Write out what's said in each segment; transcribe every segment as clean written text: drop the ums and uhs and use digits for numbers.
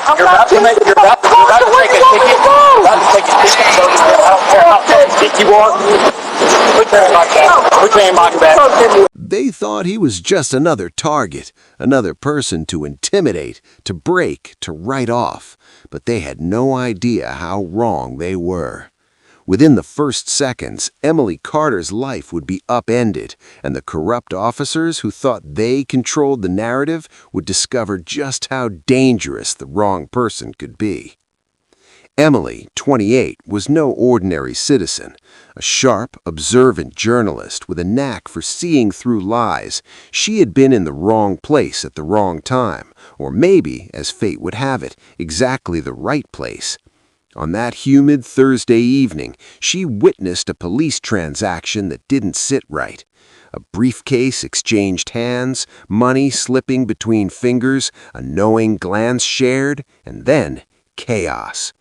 You're about to take a ticket. You're about to take a ticket, so I don't care how thick you are. Put your hand on back. Put your hand on back. They thought he was just another target, another person to intimidate, to break, to write off. But they had no idea how wrong they were. Within the first seconds, Emily Carter's life would be upended, and the corrupt officers who thought they controlled the narrative would discover just how dangerous the wrong person could be. Emily, 28, was no ordinary citizen. A sharp, observant journalist with a knack for seeing through lies. She had been in the wrong place at the wrong time, or maybe, as fate would have it, exactly the right place. On that humid Thursday evening, she witnessed a police transaction that didn't sit right. A briefcase exchanged hands, money slipping between fingers, a knowing glance shared, and then chaos.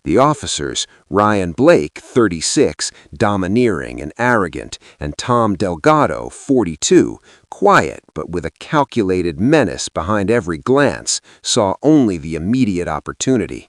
The officers, Ryan Blake, 36, domineering and arrogant, and Tom Delgado, 42, quiet but with a calculated menace behind every glance, saw only the immediate opportunity.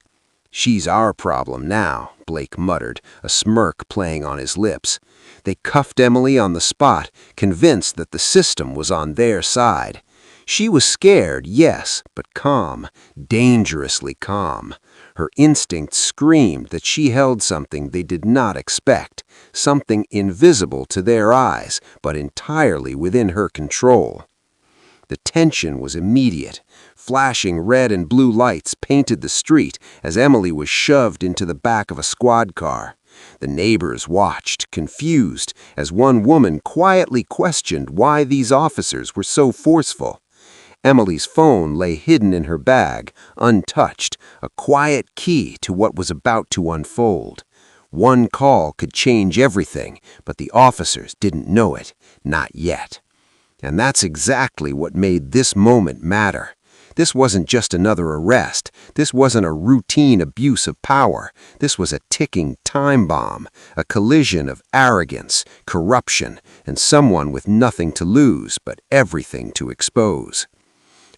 "She's our problem now," Blake muttered, a smirk playing on his lips. They cuffed Emily on the spot, convinced that the system was on their side. She was scared, yes, but calm, dangerously calm. Her instincts screamed that she held something they did not expect, something invisible to their eyes, but entirely within her control. The tension was immediate. Flashing red and blue lights painted the street as Emily was shoved into the back of a squad car. The neighbors watched, confused, as one woman quietly questioned why these officers were so forceful. Emily's phone lay hidden in her bag, untouched, a quiet key to what was about to unfold. One call could change everything, but the officers didn't know it, not yet. And that's exactly what made this moment matter. This wasn't just another arrest. This wasn't a routine abuse of power. This was a ticking time bomb, a collision of arrogance, corruption, and someone with nothing to lose but everything to expose.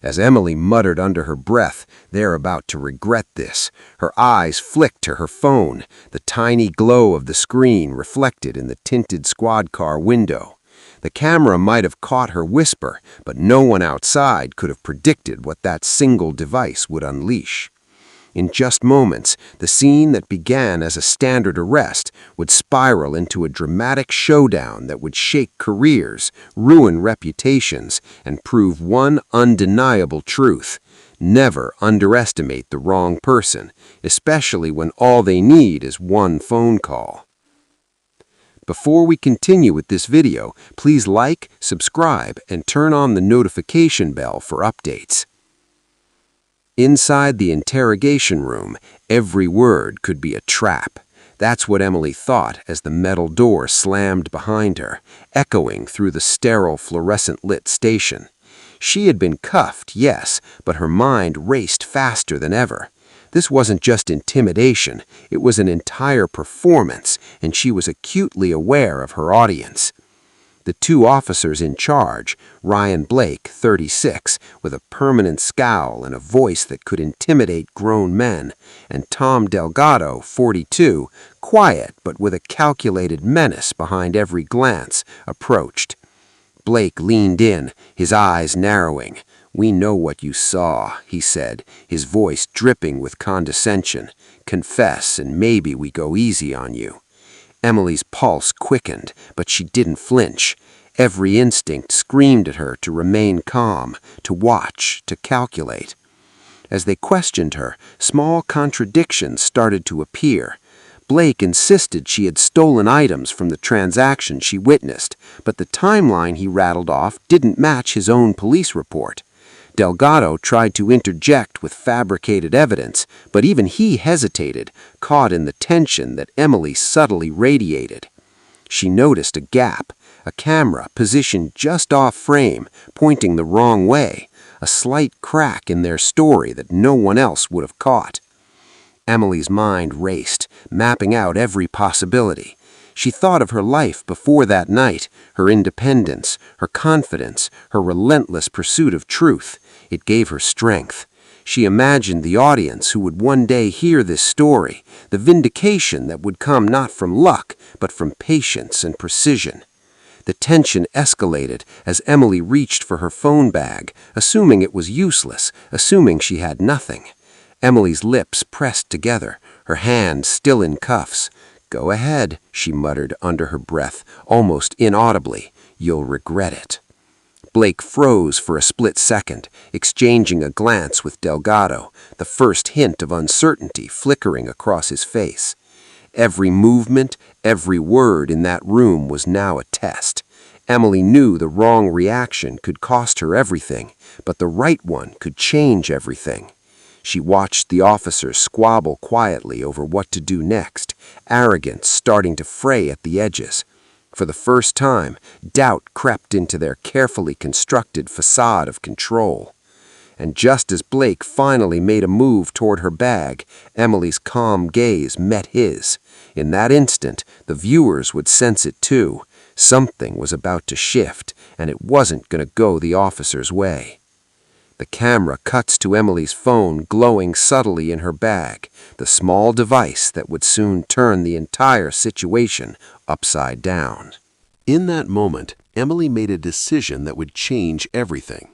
As Emily muttered under her breath, "They're about to regret this," her eyes flicked to her phone, the tiny glow of the screen reflected in the tinted squad car window. The camera might have caught her whisper, but no one outside could have predicted what that single device would unleash. In just moments, the scene that began as a standard arrest would spiral into a dramatic showdown that would shake careers, ruin reputations, and prove one undeniable truth. Never underestimate the wrong person, especially when all they need is one phone call. Before we continue with this video, please like, subscribe, and turn on the notification bell for updates. Inside the interrogation room, every word could be a trap. That's what Emily thought as the metal door slammed behind her, echoing through the sterile fluorescent-lit station. She had been cuffed, yes, but her mind raced faster than ever. This wasn't just intimidation, it was an entire performance, and she was acutely aware of her audience. The two officers in charge, Ryan Blake, 36, with a permanent scowl and a voice that could intimidate grown men, and Tom Delgado, 42, quiet but with a calculated menace behind every glance, approached. Blake leaned in, his eyes narrowing. "We know what you saw," he said, his voice dripping with condescension. "Confess, and maybe we go easy on you." Emily's pulse quickened, but she didn't flinch. Every instinct screamed at her to remain calm, to watch, to calculate. As they questioned her, small contradictions started to appear. Blake insisted she had stolen items from the transaction she witnessed, but the timeline he rattled off didn't match his own police report. Delgado tried to interject with fabricated evidence, but even he hesitated, caught in the tension that Emily subtly radiated. She noticed a gap, a camera positioned just off frame, pointing the wrong way, a slight crack in their story that no one else would have caught. Emily's mind raced, mapping out every possibility. She thought of her life before that night, her independence, her confidence, her relentless pursuit of truth. It gave her strength. She imagined the audience who would one day hear this story, the vindication that would come not from luck, but from patience and precision. The tension escalated as Emily reached for her phone bag, assuming it was useless, assuming she had nothing. Emily's lips pressed together, her hand still in cuffs. "Go ahead," she muttered under her breath, almost inaudibly. "You'll regret it." Blake froze for a split second, exchanging a glance with Delgado, the first hint of uncertainty flickering across his face. Every movement, every word in that room was now a test. Emily knew the wrong reaction could cost her everything, but the right one could change everything. She watched the officers squabble quietly over what to do next, arrogance starting to fray at the edges. For the first time, doubt crept into their carefully constructed facade of control. And just as Blake finally made a move toward her bag, Emily's calm gaze met his. In that instant, the viewers would sense it too. Something was about to shift, and it wasn't going to go the officer's way. The camera cuts to Emily's phone glowing subtly in her bag, the small device that would soon turn the entire situation upside down. In that moment, Emily made a decision that would change everything.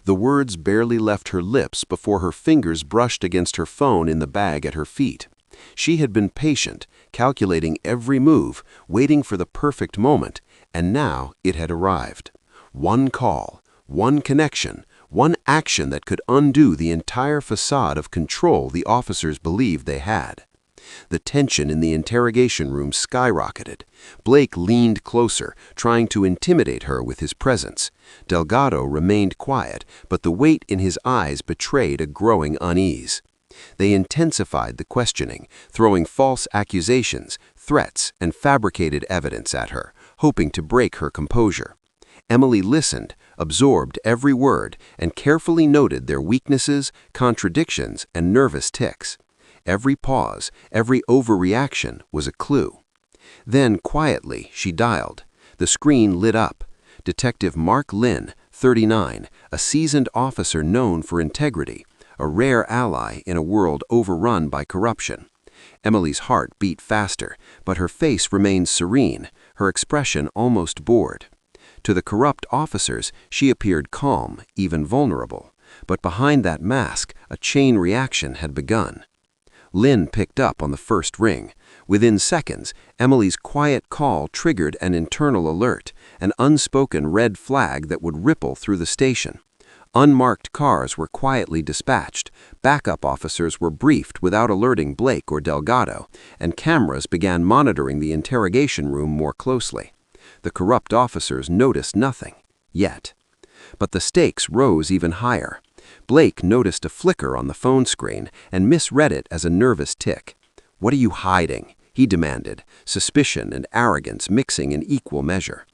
The words barely left her lips before her fingers brushed against her phone in the bag at her feet. She had been patient, calculating every move, waiting for the perfect moment, and now it had arrived. One call, one connection, one action that could undo the entire facade of control the officers believed they had. The tension in the interrogation room skyrocketed. Blake leaned closer, trying to intimidate her with his presence. Delgado remained quiet, but the weight in his eyes betrayed a growing unease. They intensified the questioning, throwing false accusations, threats, and fabricated evidence at her, hoping to break her composure. Emily listened, absorbed every word, and carefully noted their weaknesses, contradictions, and nervous tics. Every pause, every overreaction was a clue. Then, quietly, she dialed. The screen lit up. Detective Mark Lynn, 39, a seasoned officer known for integrity, a rare ally in a world overrun by corruption. Emily's heart beat faster, but her face remained serene, her expression almost bored. To the corrupt officers, she appeared calm, even vulnerable. But behind that mask, a chain reaction had begun. Lynn picked up on the first ring. Within seconds, Emily's quiet call triggered an internal alert, an unspoken red flag that would ripple through the station. Unmarked cars were quietly dispatched, backup officers were briefed without alerting Blake or Delgado, and cameras began monitoring the interrogation room more closely. The corrupt officers noticed nothing, yet. But the stakes rose even higher. Blake noticed a flicker on the phone screen and misread it as a nervous tick. "What are you hiding?" he demanded, suspicion and arrogance mixing in equal measure.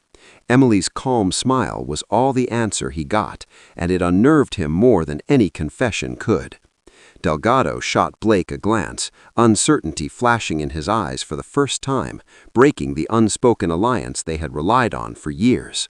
Emily's calm smile was all the answer he got, and it unnerved him more than any confession could. Delgado shot Blake a glance, uncertainty flashing in his eyes for the first time, breaking the unspoken alliance they had relied on for years.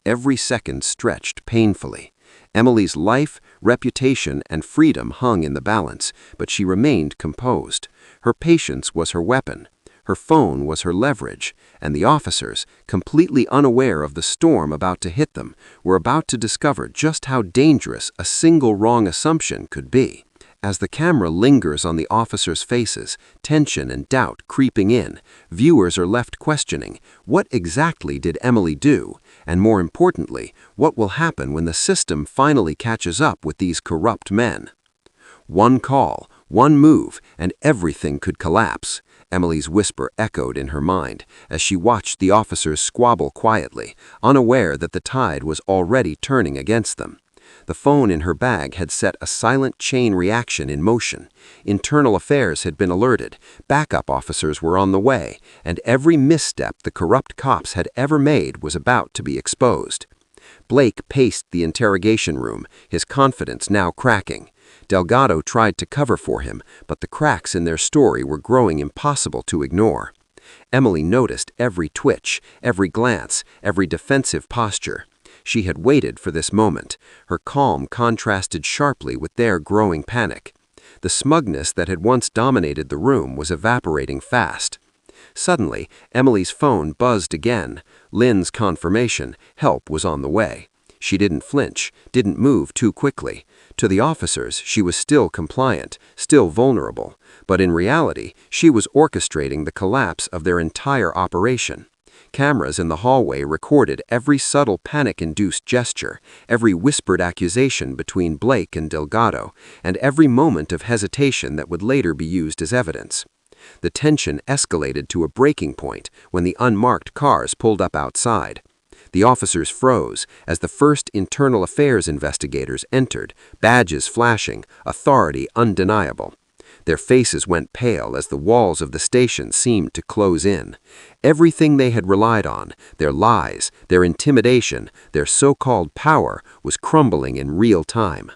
Every second stretched painfully. Emily's life, reputation, and freedom hung in the balance, but she remained composed. Her patience was her weapon. Her phone was her leverage, and the officers, completely unaware of the storm about to hit them, were about to discover just how dangerous a single wrong assumption could be. As the camera lingers on the officers' faces, tension and doubt creeping in, viewers are left questioning, what exactly did Emily do? And more importantly, what will happen when the system finally catches up with these corrupt men? One call, one move, and everything could collapse. Emily's whisper echoed in her mind as she watched the officers squabble quietly, unaware that the tide was already turning against them. The phone in her bag had set a silent chain reaction in motion. Internal affairs had been alerted, backup officers were on the way, and every misstep the corrupt cops had ever made was about to be exposed. Blake paced the interrogation room, his confidence now cracking. Delgado tried to cover for him, but the cracks in their story were growing impossible to ignore. Emily noticed every twitch, every glance, every defensive posture. She had waited for this moment. Her calm contrasted sharply with their growing panic. The smugness that had once dominated the room was evaporating fast. Suddenly, Emily's phone buzzed again. Lynn's confirmation: help was on the way. She didn't flinch, didn't move too quickly. To the officers, she was still compliant, still vulnerable. But in reality, she was orchestrating the collapse of their entire operation. Cameras in the hallway recorded every subtle panic-induced gesture, every whispered accusation between Blake and Delgado, and every moment of hesitation that would later be used as evidence. The tension escalated to a breaking point when the unmarked cars pulled up outside. The officers froze as the first internal affairs investigators entered, badges flashing, authority undeniable. Their faces went pale as the walls of the station seemed to close in. Everything they had relied on, their lies, their intimidation, their so-called power, was crumbling in real time.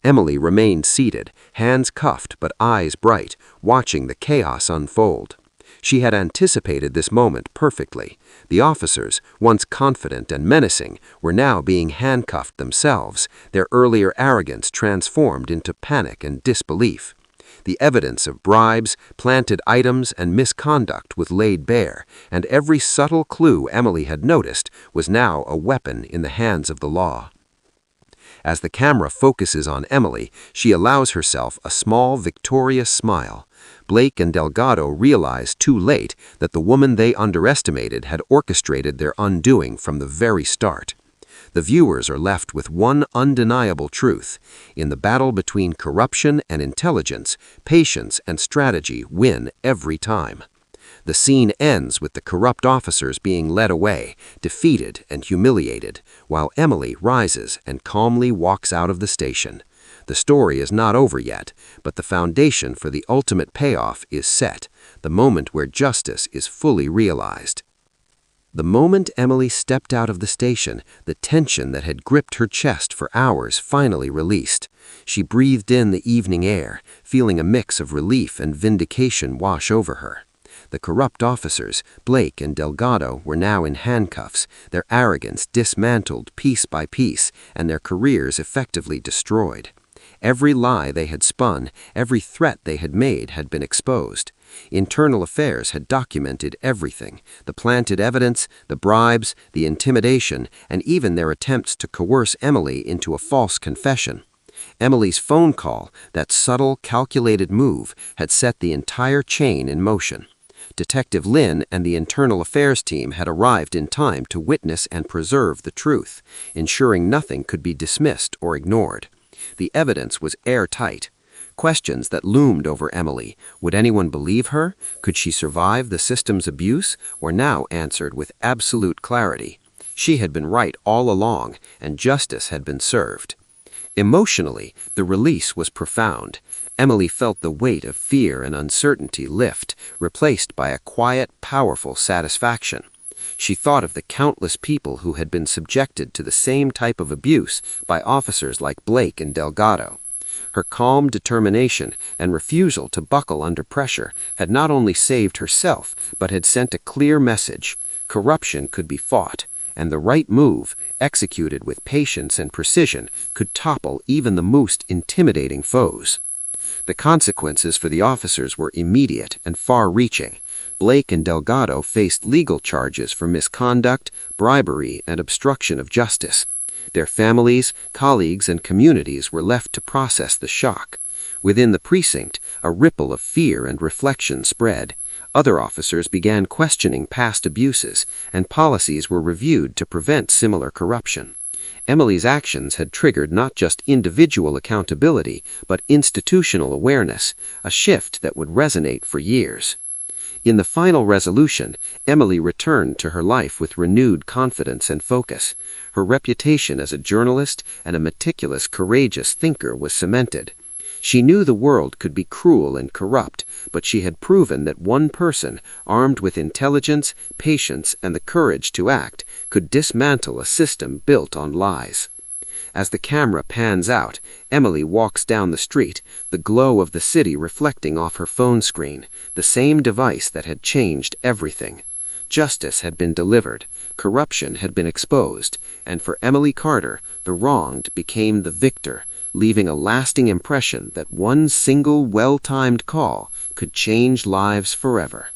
Emily remained seated, hands cuffed but eyes bright, watching the chaos unfold. She had anticipated this moment perfectly. The officers, once confident and menacing, were now being handcuffed themselves, their earlier arrogance transformed into panic and disbelief. The evidence of bribes, planted items, and misconduct was laid bare, and every subtle clue Emily had noticed was now a weapon in the hands of the law. As the camera focuses on Emily, she allows herself a small, victorious smile. Blake and Delgado realize too late that the woman they underestimated had orchestrated their undoing from the very start. The viewers are left with one undeniable truth. In the battle between corruption and intelligence, patience and strategy win every time. The scene ends with the corrupt officers being led away, defeated and humiliated, while Emily rises and calmly walks out of the station. The story is not over yet, but the foundation for the ultimate payoff is set, the moment where justice is fully realized. The moment Emily stepped out of the station, the tension that had gripped her chest for hours finally released. She breathed in the evening air, feeling a mix of relief and vindication wash over her. The corrupt officers, Blake and Delgado, were now in handcuffs, their arrogance dismantled piece by piece, and their careers effectively destroyed. Every lie they had spun, every threat they had made had been exposed. Internal Affairs had documented everything: the planted evidence, the bribes, the intimidation, and even their attempts to coerce Emily into a false confession. Emily's phone call, that subtle, calculated move, had set the entire chain in motion. Detective Lynn and the Internal Affairs team had arrived in time to witness and preserve the truth, ensuring nothing could be dismissed or ignored. The evidence was airtight. Questions that loomed over Emily: would anyone believe her? Could she survive the system's abuse? Were now answered with absolute clarity. She had been right all along, and justice had been served. Emotionally, the release was profound. Emily felt the weight of fear and uncertainty lift, replaced by a quiet, powerful satisfaction. She thought of the countless people who had been subjected to the same type of abuse by officers like Blake and Delgado. Her calm determination and refusal to buckle under pressure had not only saved herself, but had sent a clear message: corruption could be fought, and the right move, executed with patience and precision, could topple even the most intimidating foes. The consequences for the officers were immediate and far-reaching. Blake and Delgado faced legal charges for misconduct, bribery, and obstruction of justice. Their families, colleagues, and communities were left to process the shock. Within the precinct, a ripple of fear and reflection spread. Other officers began questioning past abuses, and policies were reviewed to prevent similar corruption. Emily's actions had triggered not just individual accountability, but institutional awareness, a shift that would resonate for years. In the final resolution, Emily returned to her life with renewed confidence and focus. Her reputation as a journalist and a meticulous, courageous thinker was cemented. She knew the world could be cruel and corrupt, but she had proven that one person, armed with intelligence, patience, and the courage to act, could dismantle a system built on lies. As the camera pans out, Emily walks down the street, the glow of the city reflecting off her phone screen, the same device that had changed everything. Justice had been delivered, corruption had been exposed, and for Emily Carter, the wronged became the victor, leaving a lasting impression that one single well-timed call could change lives forever.